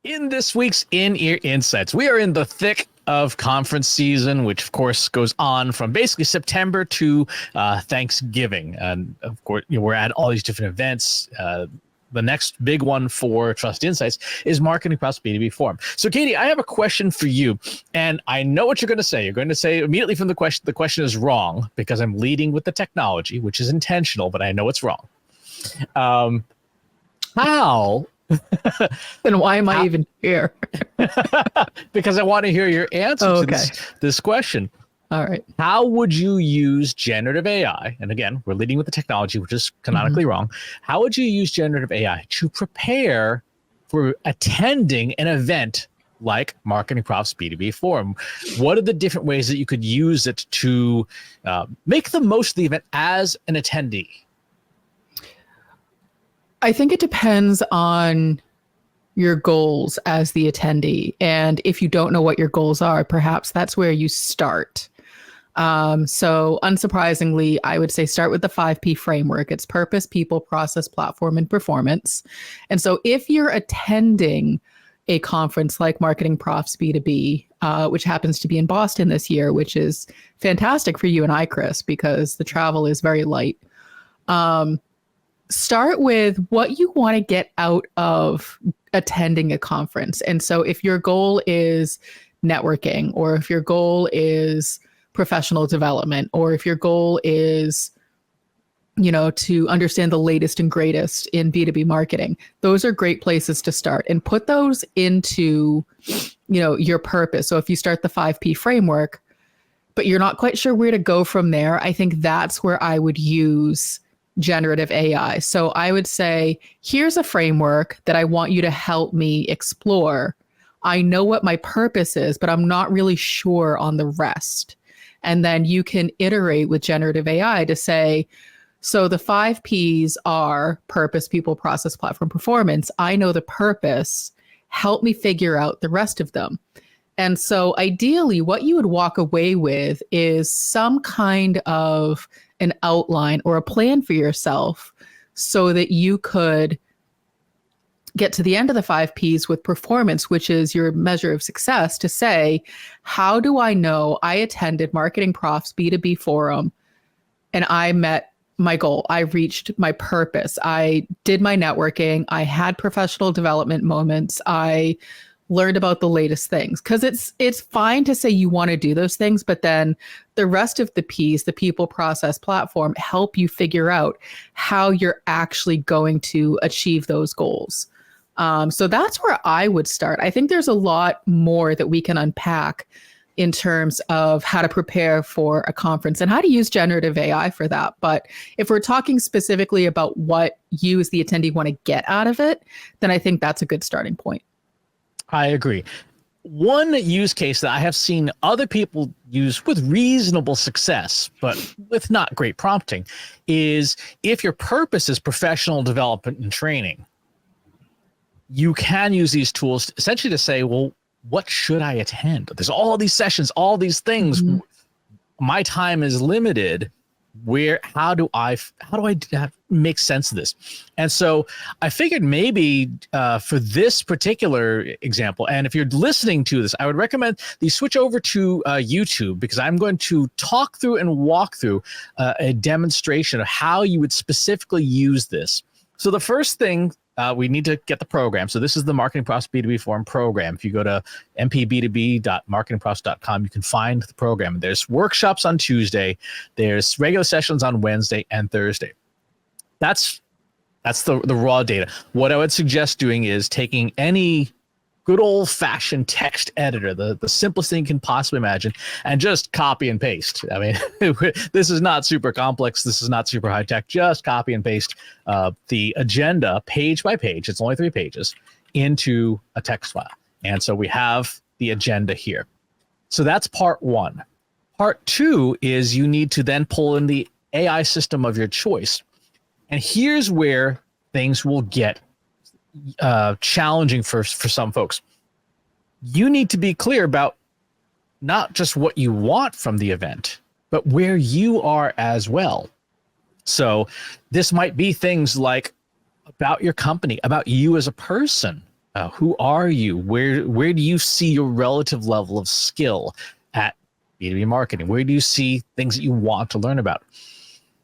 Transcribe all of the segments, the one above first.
In this week's In-Ear Insights, we are in the thick of conference season, which of course goes on from basically September to Thanksgiving. And of course, we're at all these different events. The next big one for Trust Insights is MarketingProfs B2B Forum. So Katie, I have a question for you, and I know what you're going to say. You're going to say immediately from the question is wrong because I'm leading with the technology, which is intentional, but I know it's wrong. How? Then why am I even here? Because I want to hear your answer to this question. All right. How would you use generative AI? And again, we're leading with the technology, which is canonically wrong. How would you use generative AI to prepare for attending an event like MarketingProfs B2B Forum? What are the different ways that you could use it to make the most of the event as an attendee? I think it depends on your goals as the attendee. And if you don't know what your goals are, perhaps that's where you start. So unsurprisingly, I would say start with the 5P framework. It's purpose, people, process, platform, and performance. And so if you're attending a conference like MarketingProfs B2B, which happens to be in Boston this year, which is fantastic for you and I, Chris, because the travel is very light. Start with what you want to get out of attending a conference. And so if your goal is networking, or if your goal is professional development, or if your goal is, to understand the latest and greatest in B2B marketing, those are great places to start and put those into, your purpose. So if you start the 5P framework, but you're not quite sure where to go from there, I think that's where I would use generative AI. So I would say, here's a framework that I want you to help me explore. I know what my purpose is, but I'm not really sure on the rest. And then you can iterate with generative AI to say, so the 5 Ps are purpose, people, process, platform, performance. I know the purpose. Help me figure out the rest of them. And so ideally, what you would walk away with is some kind of an outline or a plan for yourself so that you could get to the end of the 5 Ps with performance, which is your measure of success, to say, how do I know I attended MarketingProfs B2B Forum and I met my goal? I reached my purpose. I did my networking. I had professional development moments. I learned about the latest things, because it's fine to say you want to do those things, but then the rest of the P's, the people, process, platform, help you figure out how you're actually going to achieve those goals. So that's where I would start. I think there's a lot more that we can unpack in terms of how to prepare for a conference and how to use generative AI for that. But if we're talking specifically about what you as the attendee want to get out of it, then I think that's a good starting point. I agree. One use case that I have seen other people use with reasonable success, but with not great prompting, is if your purpose is professional development and training, you can use these tools essentially to say, well, what should I attend? There's all these sessions, all these things. My time is limited. How do I make sense of this? And so I figured maybe for this particular example, and if you're listening to this, I would recommend that you switch over to YouTube, because I'm going to talk through and walk through a demonstration of how you would specifically use this. So the first thing, we need to get the program. So this is the MarketingProfs B2B Forum program. If you go to mpb2b.marketingprofs.com, you can find the program. There's workshops on Tuesday. There's regular sessions on Wednesday and Thursday. That's the raw data. What I would suggest doing is taking any good old-fashioned text editor, the simplest thing you can possibly imagine, and just copy and paste. I mean, this is not super complex. This is not super high-tech. Just copy and paste the agenda page by page. It's only 3 pages into a text file. And so we have the agenda here. So that's part one. Part two is you need to then pull in the AI system of your choice. And here's where things will get challenging for some folks. You need to be clear about not just what you want from the event, but where you are as well. So this might be things like about your company, about you as a person. Who are you? Where do you see your relative level of skill at B2B marketing? Where do you see things that you want to learn about?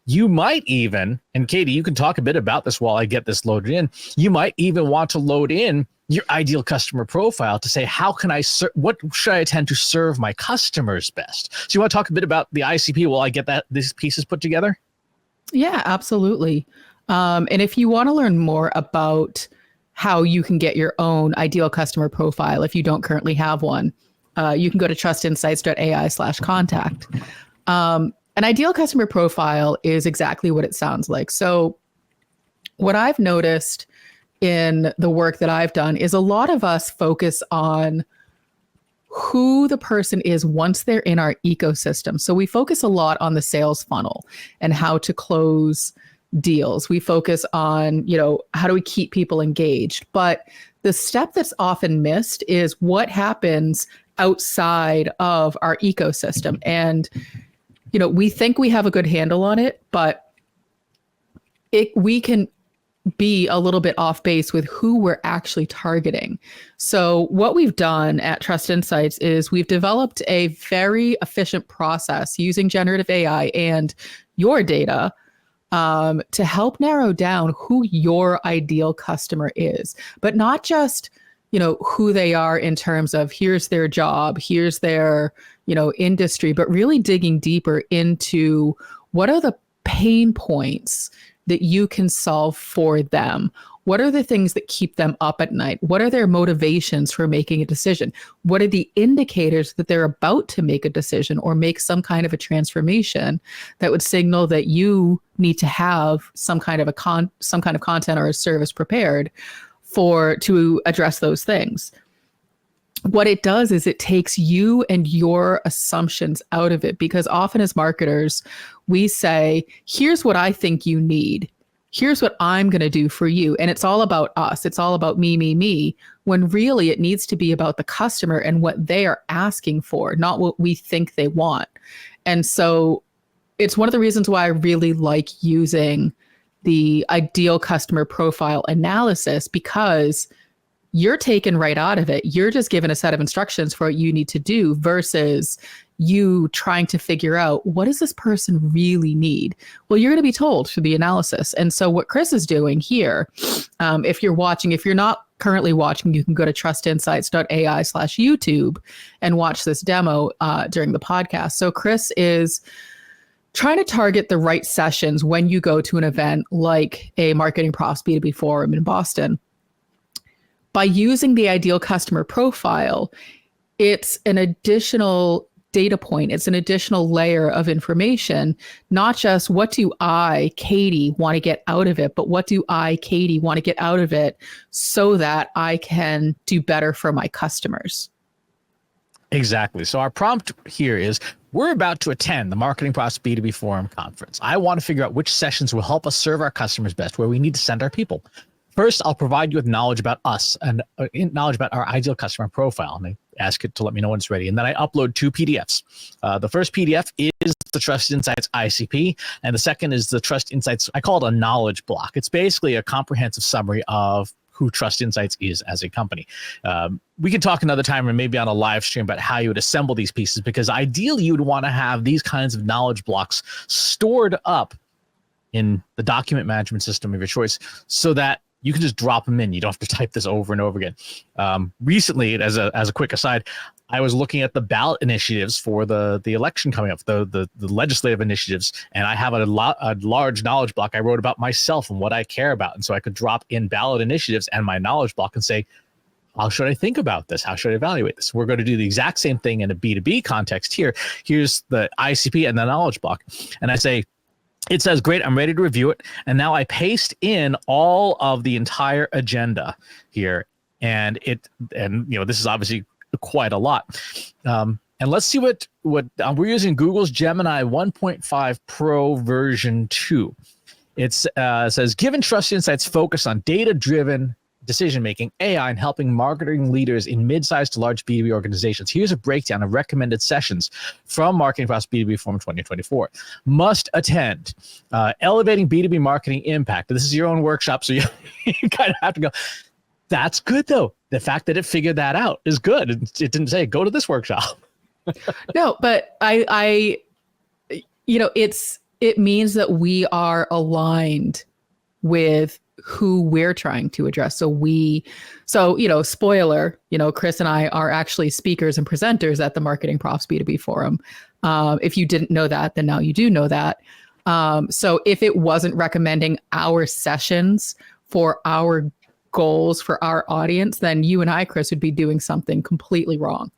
You might even, and Katie, you can talk a bit about this while I get this loaded in. You might even want to load in your ideal customer profile to say, how can I what should I attend to serve my customers best? So you want to talk a bit about the ICP while I get these pieces put together? Yeah, absolutely. And if you want to learn more about how you can get your own ideal customer profile, if you don't currently have one, you can go to trustinsights.ai/contact. An ideal customer profile is exactly what it sounds like. So what I've noticed in the work that I've done is a lot of us focus on who the person is once they're in our ecosystem. So we focus a lot on the sales funnel and how to close deals. We focus on, how do we keep people engaged? But the step that's often missed is what happens outside of our ecosystem. And, we think we have a good handle on it, but we can be a little bit off base with who we're actually targeting. So what we've done at Trust Insights is we've developed a very efficient process using generative AI and your data to help narrow down who your ideal customer is, but not just, who they are in terms of here's their job, here's their, industry, but really digging deeper into what are the pain points that you can solve for them. What are the things that keep them up at night? What are their motivations for making a decision? What are the indicators that they're about to make a decision or make some kind of a transformation that would signal that you need to have some kind of content or a service prepared to address those things? What it does is it takes you and your assumptions out of it, because often as marketers, we say, here's what I think you need. Here's what I'm going to do for you. And it's all about us. It's all about me, when really it needs to be about the customer and what they are asking for, not what we think they want. And so it's one of the reasons why I really like using the ideal customer profile analysis, because you're taken right out of it. You're just given a set of instructions for what you need to do versus you trying to figure out, what does this person really need? Well, you're going to be told through the analysis. And so what Chris is doing here, if you're not currently watching, you can go to trustinsights.ai/YouTube and watch this demo during the podcast. So Chris is trying to target the right sessions when you go to an event like a MarketingProfs B2B Forum in Boston. By using the ideal customer profile, it's an additional data point. It's an additional layer of information, not just what do I, Katie, want to get out of it, but what do I, Katie, want to get out of it so that I can do better for my customers. Exactly. So our prompt here is, we're about to attend the MarketingProfs B2B Forum conference. I want to figure out which sessions will help us serve our customers best, where we need to send our people. First, I'll provide you with knowledge about us and knowledge about our ideal customer profile. And I ask it to let me know when it's ready. And then I upload 2 PDFs. The first PDF is the Trust Insights ICP. And the second is the Trust Insights, I call it a knowledge block. It's basically a comprehensive summary of who Trust Insights is as a company. We can talk another time or maybe on a live stream about how you would assemble these pieces, because ideally you would want to have these kinds of knowledge blocks stored up in the document management system of your choice so that you can just drop them in. You don't have to type this over and over again. Recently, as a quick aside, I was looking at the ballot initiatives for the election coming up, the legislative initiatives, and I have a large knowledge block I wrote about myself and what I care about. And so I could drop in ballot initiatives and my knowledge block and say, how should I think about this? How should I evaluate this? We're going to do the exact same thing in a B2B context here. Here's the ICP and the knowledge block. And I say, it says, great, I'm ready to review it. And now I paste in all of the entire agenda here. And this is obviously quite a lot. And let's see what we're using. Google's Gemini 1.5 Pro version 2. It says, given Trust Insights focus on data-driven decision-making, AI, and helping marketing leaders in mid-sized to large B2B organizations, here's a breakdown of recommended sessions from MarketingProfs B2B Forum 2024. Must attend. Elevating B2B marketing impact. This is your own workshop, so you kind of have to go. That's good though. The fact that it figured that out is good. It didn't say go to this workshop. No, but I it means that we are aligned with who we're trying to address. So spoiler, Chris and I are actually speakers and presenters at the MarketingProfs B2B Forum. If you didn't know that, then now you do know that. So if it wasn't recommending our sessions for our goals for our audience, then you and I, Chris, would be doing something completely wrong.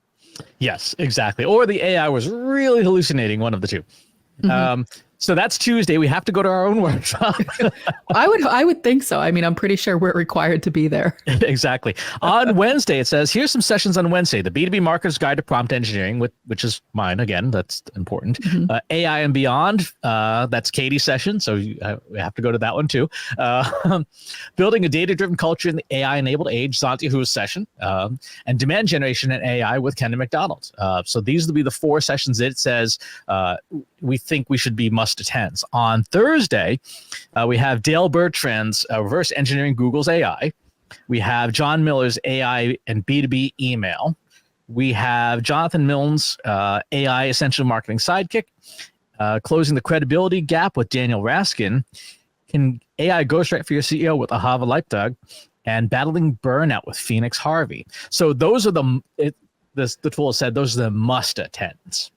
Yes, exactly. Or the AI was really hallucinating, one of the two. Mm-hmm. So that's Tuesday. We have to go to our own workshop. I would think so. I mean, I'm pretty sure we're required to be there. Exactly. On Wednesday, it says, here's some sessions on Wednesday. The B2B Marketer's Guide to Prompt Engineering, which is mine. Again, that's important. Mm-hmm. AI and Beyond, that's Katie's session. So we have to go to that one too. Building a Data-Driven Culture in the AI-Enabled Age, Santi Hu's session. And Demand Generation and AI with Ken McDonald. So these will be the 4 sessions it says we think we should be must attends. On Thursday, we have Dale Bertrand's Reverse Engineering Google's AI. We have John Miller's AI and B2B Email. We have Jonathan Milne's AI Essential Marketing Sidekick. Closing the Credibility Gap with Daniel Raskin. Can AI ghostwrite for your CEO with Ahava Leipzig? And Battling Burnout with Phoenix Harvey. So those are the tool said those are the must attends.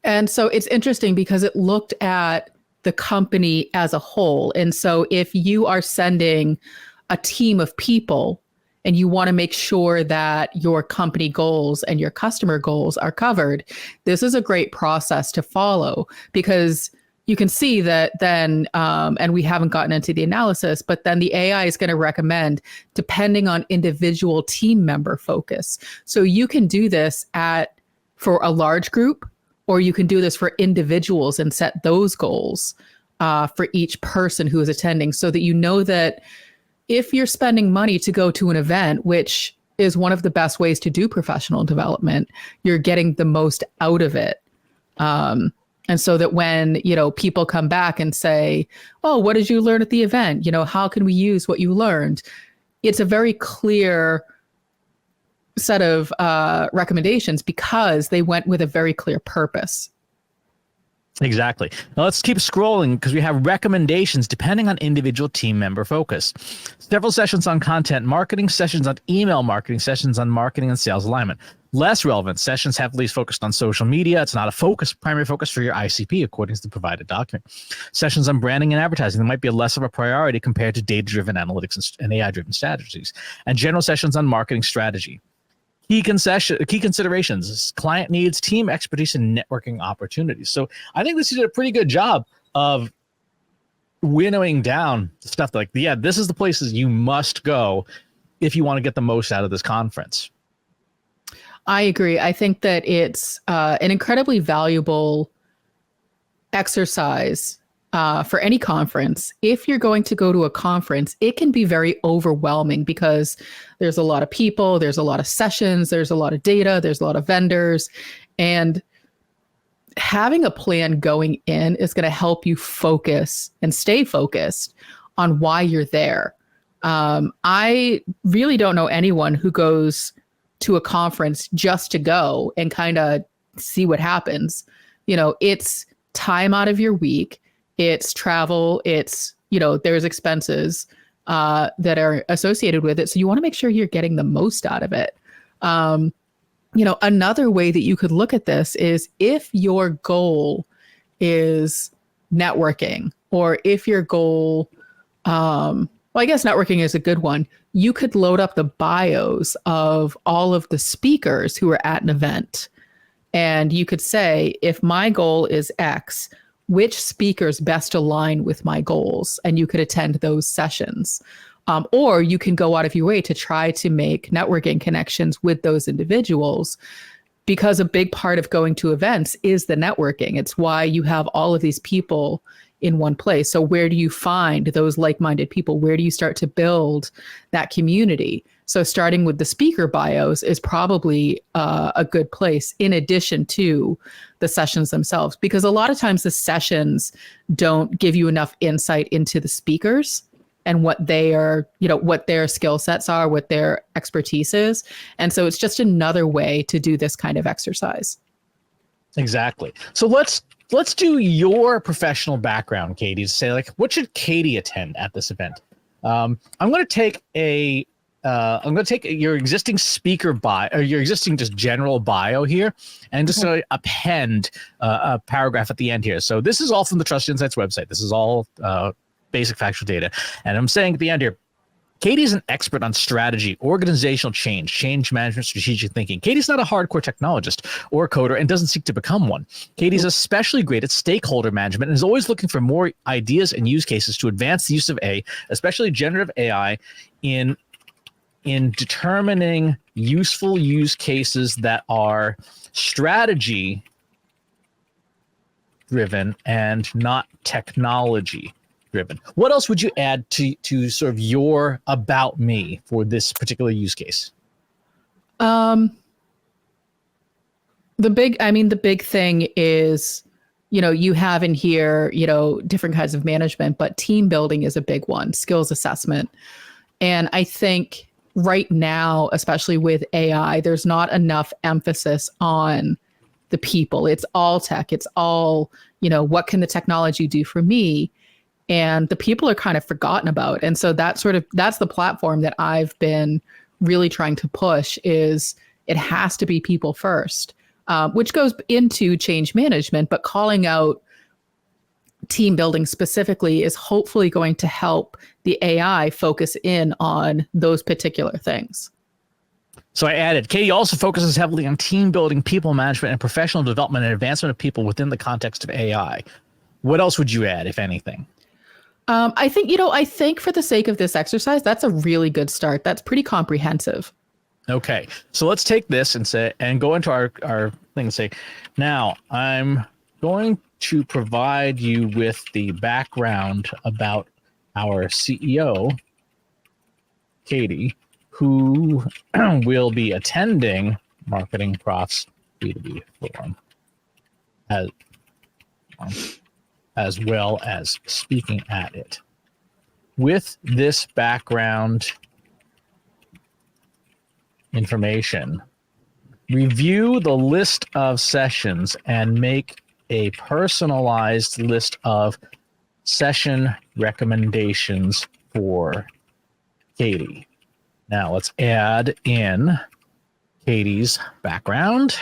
And so it's interesting because it looked at the company as a whole. And so if you are sending a team of people and you want to make sure that your company goals and your customer goals are covered, this is a great process to follow, because you can see that then, and we haven't gotten into the analysis, but then the AI is going to recommend depending on individual team member focus. So you can do this for a large group, or you can do this for individuals and set those goals for each person who is attending, so that you know that if you're spending money to go to an event, which is one of the best ways to do professional development, you're getting the most out of it. And so that when, people come back and say, oh, what did you learn at the event? How can we use what you learned? It's a very clear set of recommendations because they went with a very clear purpose. Exactly. Now let's keep scrolling because we have recommendations depending on individual team member focus. Several sessions on content marketing, sessions on email marketing, sessions on marketing and sales alignment. Less relevant sessions heavily focused on social media. It's not a primary focus for your ICP according to the provided document. Sessions on branding and advertising that might be less of a priority compared to data-driven analytics and AI-driven strategies. And general sessions on marketing strategy. Key considerations: client needs, team expertise, and networking opportunities. So I think this did a pretty good job of winnowing down stuff this is the places you must go if you want to get the most out of this conference. I agree. I think that it's an incredibly valuable exercise for any conference. If you're going to go to a conference, it can be very overwhelming because there's a lot of people, there's a lot of sessions, there's a lot of data, there's a lot of vendors, and having a plan going in is going to help you focus and stay focused on why you're there. I really don't know anyone who goes to a conference just to go and kind of see what happens. It's time out of your week. It's travel, it's, there's expenses that are associated with it. So you want to make sure you're getting the most out of it. Another way that you could look at this is if your goal is networking, or if your goal, I guess networking is a good one. You could load up the bios of all of the speakers who are at an event. And you could say, if my goal is X, which speakers best align with my goals? And you could attend those sessions. Or you can go out of your way to try to make networking connections with those individuals, because a big part of going to events is the networking. It's why you have all of these people in one place. So where do you find those like-minded people? Where do you start to build that community? So starting with the speaker bios is probably a good place, in addition to the sessions themselves, because a lot of times the sessions don't give you enough insight into the speakers. and what they are, what their skill sets are, what their expertise is. And so it's just another way to do this kind of exercise. Exactly. So let's do your professional background, Katie, to say, like, what should Katie attend at this event? I'm going to take your existing speaker bio, or your existing just general bio here, and just append a paragraph at the end here. So this is all from the Trust Insights website. This is all basic factual data. And I'm saying at the end here, Katie's an expert on strategy, organizational change management, strategic thinking. Katie's not a hardcore technologist or coder and doesn't seek to become one. Katie's especially great at stakeholder management and is always looking for more ideas and use cases to advance the use of especially generative AI, in determining useful use cases that are strategy driven and not technology driven. What else would you add to sort of your about me for this particular use case? The big thing is, you have in here, different kinds of management, but team building is a big one, skills assessment. And I think right now, especially with AI, there's not enough emphasis on the people. It's all tech. It's all, what can the technology do for me? And the people are kind of forgotten about. And so that's the platform that I've been really trying to push, is it has to be people first, which goes into change management, but calling out team building specifically is hopefully going to help the AI focus in on those particular things. So I added, Katie also focuses heavily on team building, people management, and professional development and advancement of people within the context of AI. What else would you add, if anything? I think for the sake of this exercise, that's a really good start. That's pretty comprehensive. Okay, so let's take this and go into our thing and say, now I'm going to provide you with the background about our CEO, Katie, who will be attending MarketingProfs B2B Forum, as well as speaking at it. With this background information, review the list of sessions and make a personalized list of session recommendations for Katie. Now let's add in Katie's background.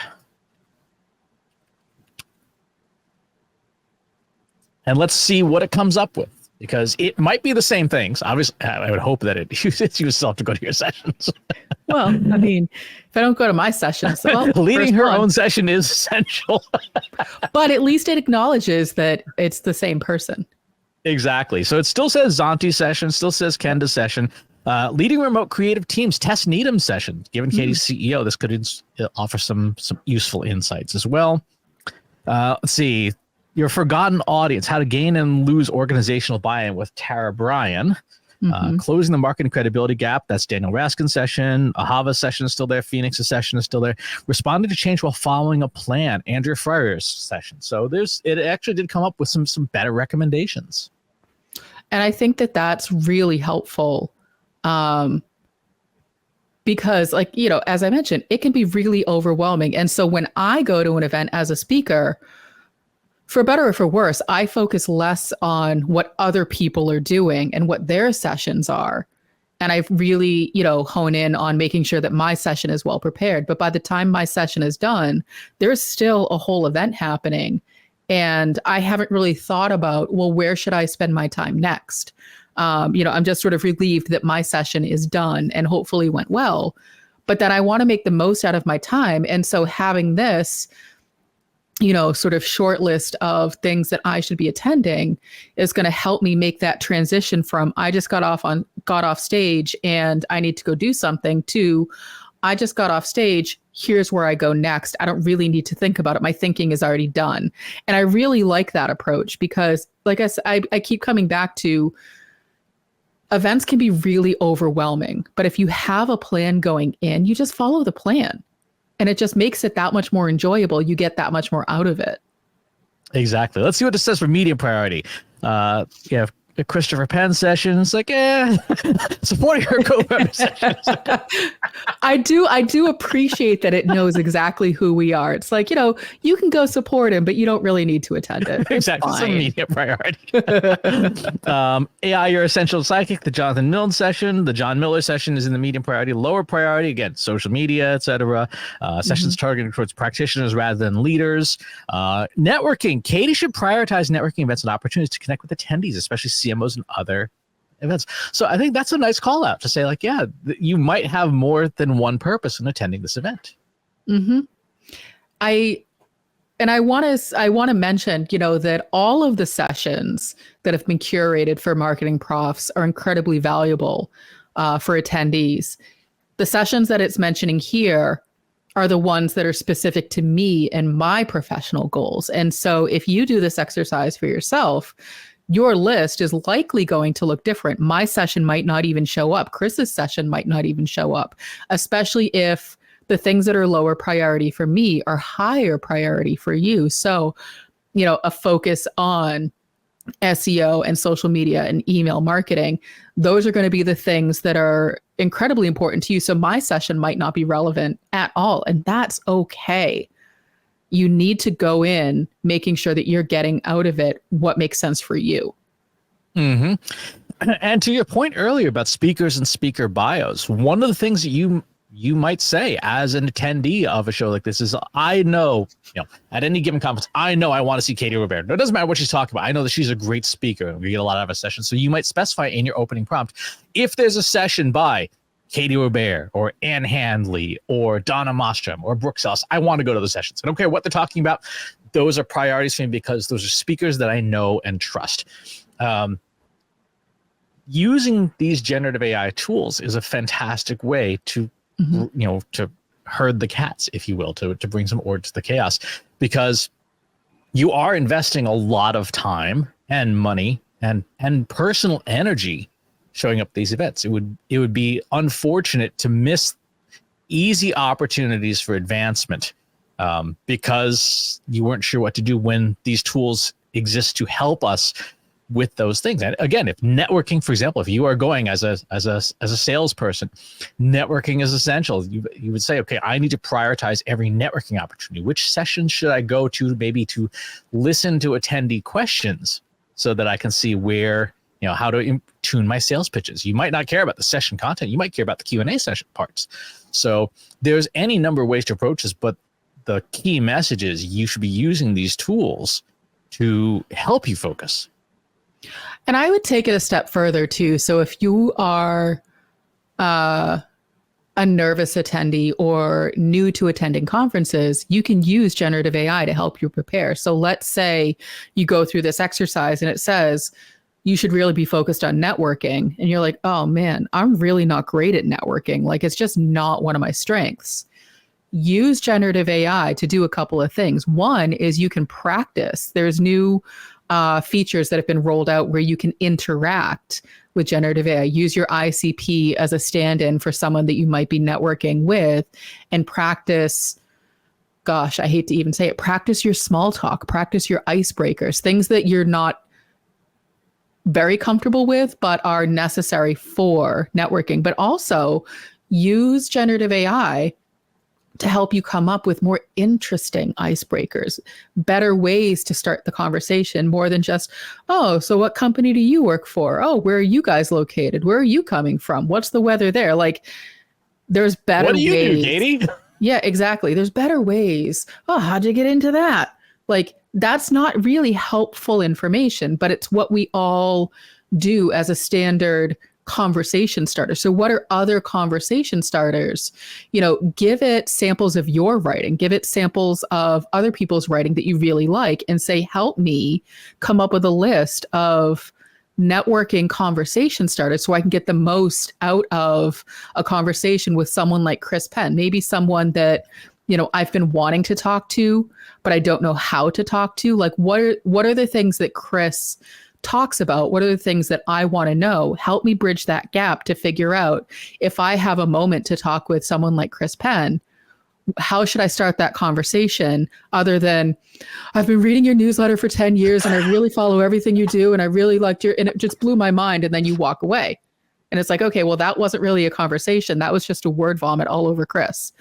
And let's see what it comes up with, because it might be the same things. Obviously, I would hope that you still have to go to your sessions. Well, if I don't go to my sessions, leading her own session is essential. But at least it acknowledges that it's the same person. Exactly. So it still says Zonti session, still says Kenda session. Leading remote creative teams, Tess Needham session. Given Katie's CEO, this could offer some useful insights as well. Let's see. Your forgotten audience, how to gain and lose organizational buy-in with Tara Bryan. Closing the marketing credibility gap, that's Daniel Raskin's session. Ahava's session is still there. Phoenix's session is still there. Responding to change while following a plan, Andrea Freier's session. So it actually did come up with some better recommendations. And I think that that's really helpful, because as I mentioned, it can be really overwhelming. And so when I go to an event as a speaker, for better or for worse, I focus less on what other people are doing and what their sessions are. And I really, hone in on making sure that my session is well prepared. But by the time my session is done, there's still a whole event happening. And I haven't really thought about, well, where should I spend my time next? I'm just sort of relieved that my session is done and hopefully went well. But then I want to make the most out of my time. And so having this sort of short list of things that I should be attending is going to help me make that transition from I just got off stage and I need to go do something to I just got off stage. Here's where I go next. I don't really need to think about it. My thinking is already done. And I really like that approach because, like I said, I keep coming back to events can be really overwhelming. But if you have a plan going in, you just follow the plan. And it just makes it that much more enjoyable. You get that much more out of it. Exactly. Let's see what this says for medium priority. a Christopher Penn session. It's like, supporting her co-member sessions. I do appreciate that it knows exactly who we are. It's like, you can go support him, but you don't really need to attend it. Exactly. It's a media priority. AI, your essential psychic, the Jonathan Milne session. The John Miller session is in the medium priority. Lower priority, again, social media, etc. Sessions targeted towards practitioners rather than leaders. Networking. Katie should prioritize networking events and opportunities to connect with attendees, especially CMOs and other events. So I think that's a nice call out to say, like, yeah, you might have more than one purpose in attending this event. I want to mention, that all of the sessions that have been curated for Marketing Profs are incredibly valuable for attendees. The sessions that it's mentioning here are the ones that are specific to me and my professional goals. And so if you do this exercise for yourself, your list is likely going to look different. My session might not even show up. Chris's session might not even show up, especially if the things that are lower priority for me are higher priority for you. So, a focus on SEO and social media and email marketing, those are going to be the things that are incredibly important to you. So my session might not be relevant at all, and that's okay. You need to go in making sure that you're getting out of it what makes sense for you. And to your point earlier about speakers and speaker bios, one of the things that you might say as an attendee of a show like this is, I know, at any given conference, I know I want to see Katie Robert. No, it doesn't matter what she's talking about. I know that she's a great speaker and we get a lot out of a session. So you might specify in your opening prompt, if there's a session by Katie Robert or Ann Handley or Donna Mostrom or Brooke Sells, I want to go to the sessions. I don't care what they're talking about. Those are priorities for me because those are speakers that I know and trust. Using these generative AI tools is a fantastic way to to herd the cats, if you will, to bring some order to the chaos, because you are investing a lot of time and money and personal energy showing up at these events. It would be unfortunate to miss easy opportunities for advancement because you weren't sure what to do when these tools exist to help us with those things. And again, if networking, for example, if you are going as a salesperson, networking is essential. You would say, okay, I need to prioritize every networking opportunity. Which sessions should I go to maybe to listen to attendee questions so that I can see where, how to tune my sales pitches. You might not care about the session content. You might care about the Q&A session parts. So there's any number of ways to approach this, but the key message is you should be using these tools to help you focus. And I would take it a step further too. So if you are a nervous attendee or new to attending conferences, you can use generative AI to help you prepare. So let's say you go through this exercise and it says you should really be focused on networking. And you're like, oh man, I'm really not great at networking. Like, it's just not one of my strengths. Use generative AI to do a couple of things. One is you can practice. There's new features that have been rolled out where you can interact with generative AI. Use your ICP as a stand-in for someone that you might be networking with and practice, gosh, I hate to even say it, practice your small talk, practice your icebreakers, things that you're not very comfortable with, but are necessary for networking. But also use generative AI to help you come up with more interesting icebreakers, better ways to start the conversation, more than just, oh, so what company do you work for? Oh, where are you guys located? Where are you coming from? What's the weather there? Like, there's better ways. What do you do, Katie? Yeah, exactly. There's better ways. Oh, how'd you get into that? Like, that's not really helpful information, but it's what we all do as a standard conversation starter. So what are other conversation starters? Give it samples of your writing, give it samples of other people's writing that you really like, and say, help me come up with a list of networking conversation starters so I can get the most out of a conversation with someone like Chris Penn, maybe someone that, I've been wanting to talk to, but I don't know how to talk to. Like, what are the things that Chris talks about? What are the things that I want to know? Help me bridge that gap to figure out, if I have a moment to talk with someone like Chris Penn, how should I start that conversation other than, I've been reading your newsletter for 10 years and I really follow everything you do and I really liked and it just blew my mind. And then you walk away. And it's like, okay, well, that wasn't really a conversation. That was just a word vomit all over Chris.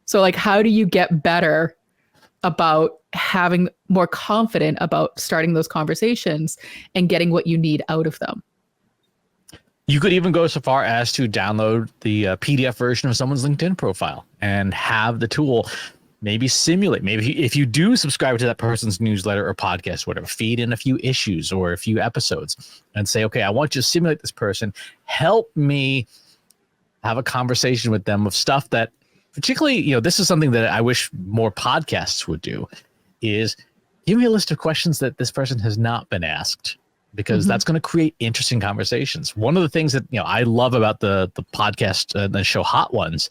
So like, how do you get better about having more confident about starting those conversations and getting what you need out of them? You could even go so far as to download the PDF version of someone's LinkedIn profile and have the tool maybe simulate. Maybe if you do subscribe to that person's newsletter or podcast, whatever, feed in a few issues or a few episodes and say, okay, I want you to simulate this person. Help me have a conversation with them of stuff that particularly, this is something that I wish more podcasts would do, is give me a list of questions that this person has not been asked, because that's going to create interesting conversations. One of the things that I love about the podcast, the show Hot Ones,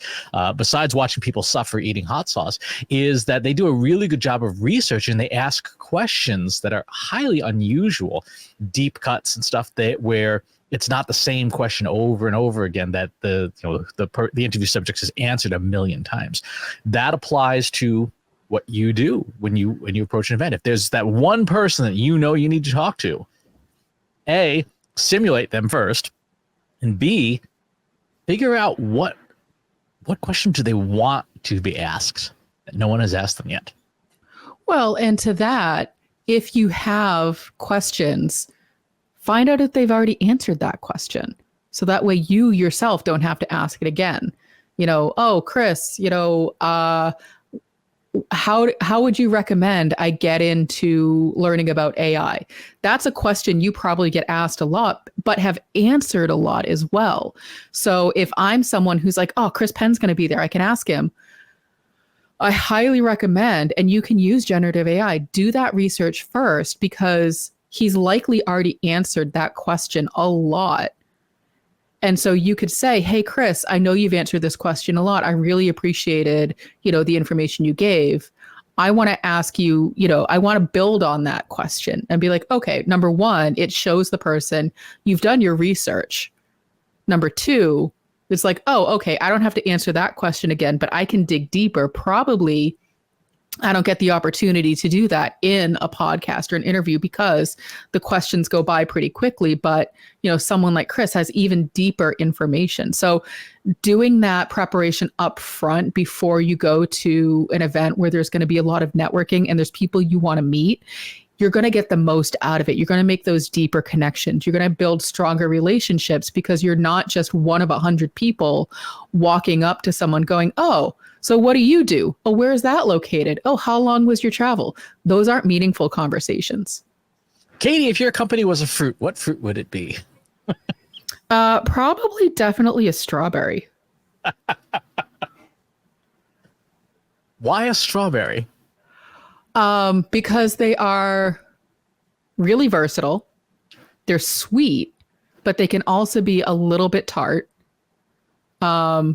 besides watching people suffer eating hot sauce, is that they do a really good job of research and they ask questions that are highly unusual, deep cuts and stuff where it's not the same question over and over again that the interview subject has answered a million times. That applies to what you do when you approach an event. If there's that one person that you need to talk to, A, simulate them first, and B, figure out what question do they want to be asked that no one has asked them yet. Well, and to that, if you have questions, find out if they've already answered that question. So that way you yourself don't have to ask it again. Oh, Chris, how would you recommend I get into learning about AI? That's a question you probably get asked a lot, but have answered a lot as well. So if I'm someone who's like, oh, Chris Penn's going to be there, I can ask him. I highly recommend, and you can use generative AI, do that research first, because he's likely already answered that question a lot. And so you could say, hey, Chris, I know you've answered this question a lot. I really appreciated, the information you gave. I want to ask you, I want to build on that question and be like, okay, number one, it shows the person you've done your research. Number two, it's like, oh, okay, I don't have to answer that question again, but I can dig deeper. Probably I don't get the opportunity to do that in a podcast or an interview because the questions go by pretty quickly. But, someone like Chris has even deeper information. So doing that preparation up front before you go to an event where there's going to be a lot of networking and there's people you want to meet, you're going to get the most out of it. You're going to make those deeper connections. You're going to build stronger relationships because you're not just one of 100 people walking up to someone going, oh, so what do you do? Oh, where is that located? Oh, how long was your travel? Those aren't meaningful conversations. Katie, if your company was a fruit, what fruit would it be? Probably definitely a strawberry. Why a strawberry? Because they are really versatile. They're sweet, but they can also be a little bit tart. I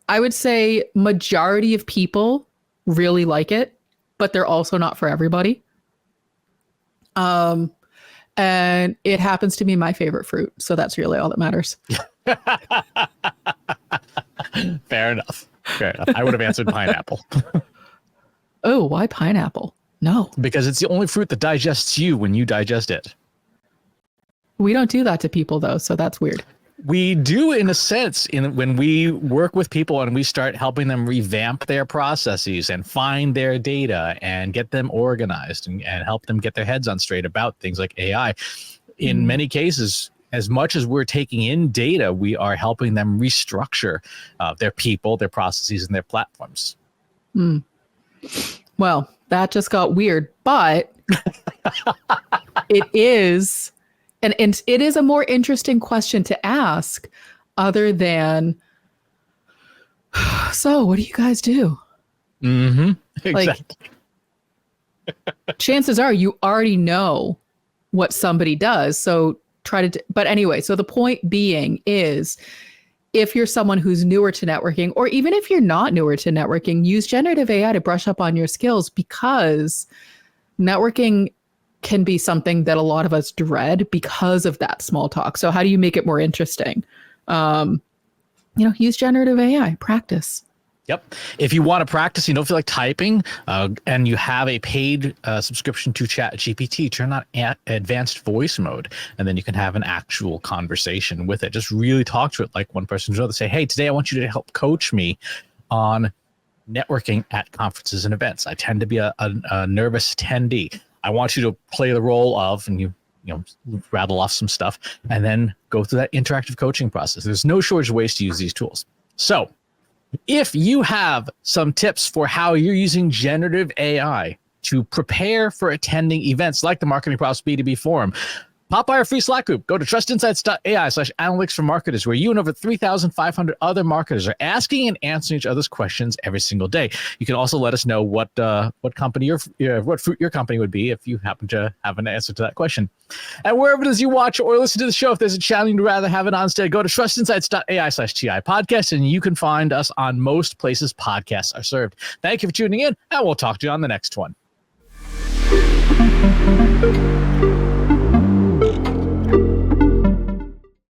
would say majority of people really like it, but they're also not for everybody. And it happens to be my favorite fruit. So that's really all that matters. Fair enough. I would have answered pineapple. Oh, why pineapple? No. Because it's the only fruit that digests you when you digest it. We don't do that to people, though, so that's weird. We do, in a sense, when we work with people and we start helping them revamp their processes and find their data and get them organized and help them get their heads on straight about things like AI. In many cases, as much as we're taking in data, we are helping them restructure their people, their processes, and their platforms. Well, that just got weird, but it is... And it is a more interesting question to ask other than, so what do you guys do? Exactly. Chances are you already know what somebody does. So but anyway, so the point being is if you're someone who's newer to networking, or even if you're not newer to networking, use generative AI to brush up on your skills, because networking can be something that a lot of us dread because of that small talk. So how do you make it more interesting? Use generative AI, practice. Yep. If you want to practice, you don't feel like typing, and you have a paid subscription to ChatGPT, turn on advanced voice mode, and then you can have an actual conversation with it. Just really talk to it like one person to another. Say, hey, today I want you to help coach me on networking at conferences and events. I tend to be a nervous attendee. I want you to play the role of, and you rattle off some stuff, and then go through that interactive coaching process. There's no shortage of ways to use these tools. So if you have some tips for how you're using generative AI to prepare for attending events like the MarketingProfs B2B Forum, pop by our free Slack group. Go to trustinsights.ai/analytics for marketers, where you and over 3,500 other marketers are asking and answering each other's questions every single day. You can also let us know what company what fruit your company would be if you happen to have an answer to that question. And wherever it is you watch or listen to the show, if there's a channel you'd rather have it on instead, go to trustinsights.ai/TI podcast, and you can find us on most places podcasts are served. Thank you for tuning in, and we'll talk to you on the next one.